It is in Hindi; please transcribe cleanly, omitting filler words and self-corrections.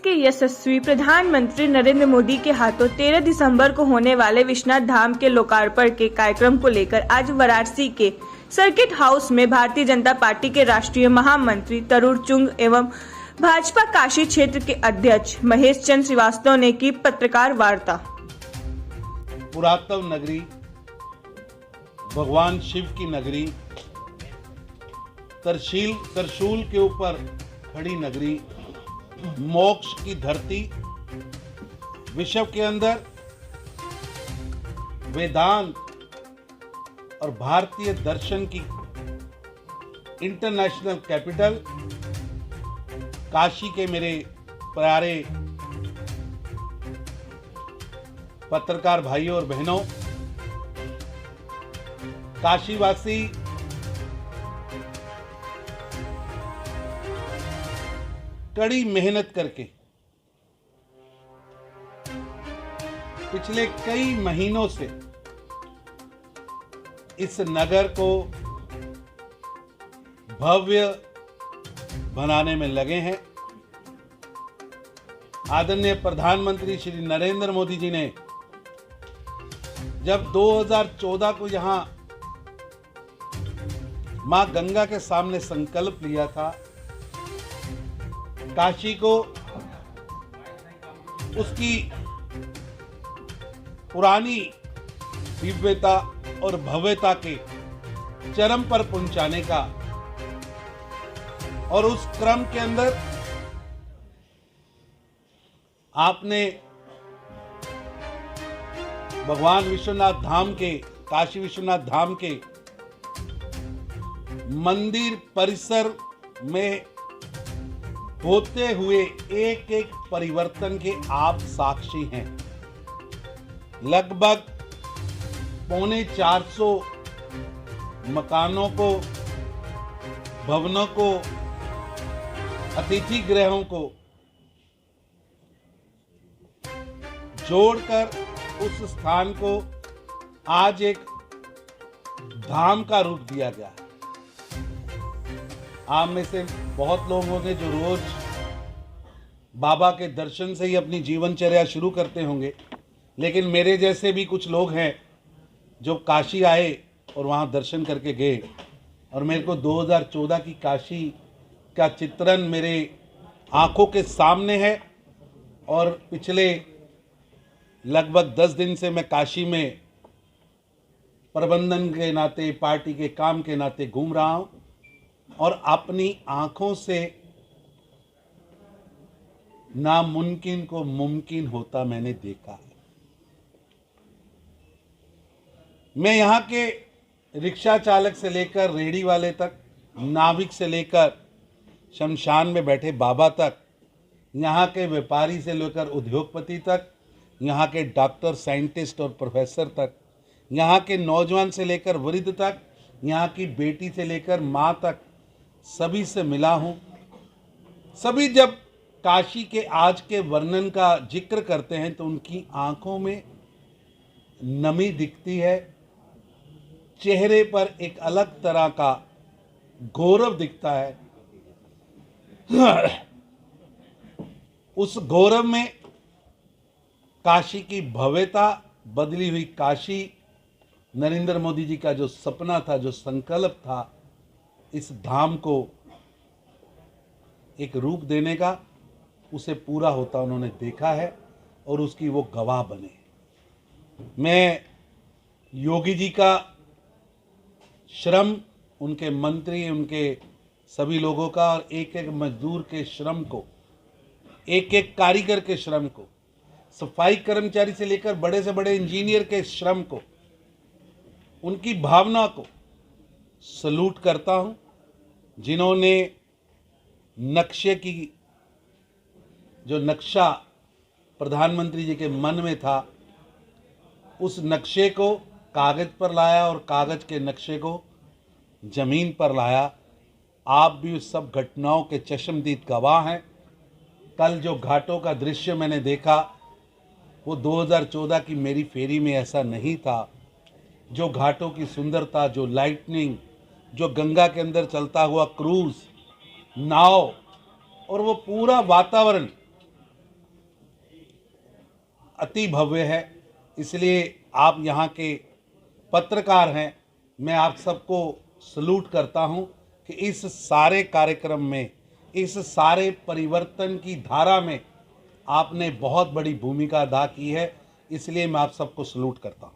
के यशस्वी प्रधानमंत्री नरेंद्र मोदी के हाथों 13 दिसंबर को होने वाले विश्वनाथ धाम के लोकार्पण के कार्यक्रम को लेकर आज वाराणसी के सर्किट हाउस में भारतीय जनता पार्टी के राष्ट्रीय महामंत्री तरुण चुग एवं भाजपा काशी क्षेत्र के अध्यक्ष महेश चंद्र श्रीवास्तव ने की पत्रकार वार्ता। पुरातन नगरी, भगवान शिव की नगरी, त्रिशूल के ऊपर खड़ी नगरी, मोक्ष की धरती, विश्व के अंदर वेदांत और भारतीय दर्शन की इंटरनेशनल कैपिटल, काशी के मेरे प्यारे पत्रकार भाइयों और बहनों, काशीवासी कड़ी मेहनत करके पिछले कई महीनों से इस नगर को भव्य बनाने में लगे हैं। आदरणीय प्रधानमंत्री श्री नरेंद्र मोदी जी ने जब 2014 को यहां मां गंगा के सामने संकल्प लिया था, काशी को उसकी पुरानी दिव्यता और भव्यता के चरम पर पहुंचाने का, और उस क्रम के अंदर आपने भगवान विश्वनाथ धाम के, काशी विश्वनाथ धाम के मंदिर परिसर में होते हुए एक एक परिवर्तन के आप साक्षी हैं। लगभग 450 मकानों को, भवनों को, अतिथि गृहों को जोड़कर उस स्थान को आज एक धाम का रूप दिया गया है। आप में से बहुत लोग होंगे जो रोज बाबा के दर्शन से ही अपनी जीवनचर्या शुरू करते होंगे, लेकिन मेरे जैसे भी कुछ लोग हैं जो काशी आए और वहां दर्शन करके गए, और मेरे को 2014 की काशी का चित्रण मेरे आंखों के सामने है। और पिछले लगभग 10 दिन से मैं काशी में प्रबंधन के नाते, पार्टी के काम के नाते घूम रहा हूं और अपनी आंखों से नामुमकिन को मुमकिन होता मैंने देखा है। मैं यहां के रिक्शा चालक से लेकर रेहड़ी वाले तक, नाविक से लेकर शमशान में बैठे बाबा तक, यहां के व्यापारी से लेकर उद्योगपति तक, यहां के डॉक्टर, साइंटिस्ट और प्रोफेसर तक, यहां के नौजवान से लेकर वृद्ध तक, यहां की बेटी से लेकर मां तक, सभी से मिला हूं। सभी जब काशी के आज के वर्णन का जिक्र करते हैं तो उनकी आंखों में नमी दिखती है, चेहरे पर एक अलग तरह का गौरव दिखता है। उस गौरव में काशी की भव्यता, बदली हुई काशी, नरेंद्र मोदी जी का जो सपना था, जो संकल्प था, इस धाम को एक रूप देने का, उसे पूरा होता उन्होंने देखा है और उसकी वो गवाह बने। मैं योगी जी का श्रम, उनके मंत्री, उनके सभी लोगों का, और एक एक मजदूर के श्रम को, एक एक कारीगर के श्रम को, सफाई कर्मचारी से लेकर बड़े से बड़े इंजीनियर के श्रम को, उनकी भावना को सलूट करता हूं, जिन्होंने नक्शे की, जो नक्शा प्रधानमंत्री जी के मन में था, उस नक्शे को कागज पर लाया और कागज के नक्शे को जमीन पर लाया। आप भी उस सब घटनाओं के चश्मदीद गवाह हैं। कल जो घाटों का दृश्य मैंने देखा, वो 2014 की मेरी फेरी में ऐसा नहीं था। जो घाटों की सुंदरता, जो लाइटनिंग, जो गंगा के अंदर चलता हुआ क्रूज नाव, और वो पूरा वातावरण अति भव्य है, इसलिए आप यहाँ के पत्रकार हैं, मैं आप सबको सलूट करता हूँ कि इस सारे कार्यक्रम में, इस सारे परिवर्तन की धारा में आपने बहुत बड़ी भूमिका अदा की है, इसलिए मैं आप सबको सलूट करता हूँ।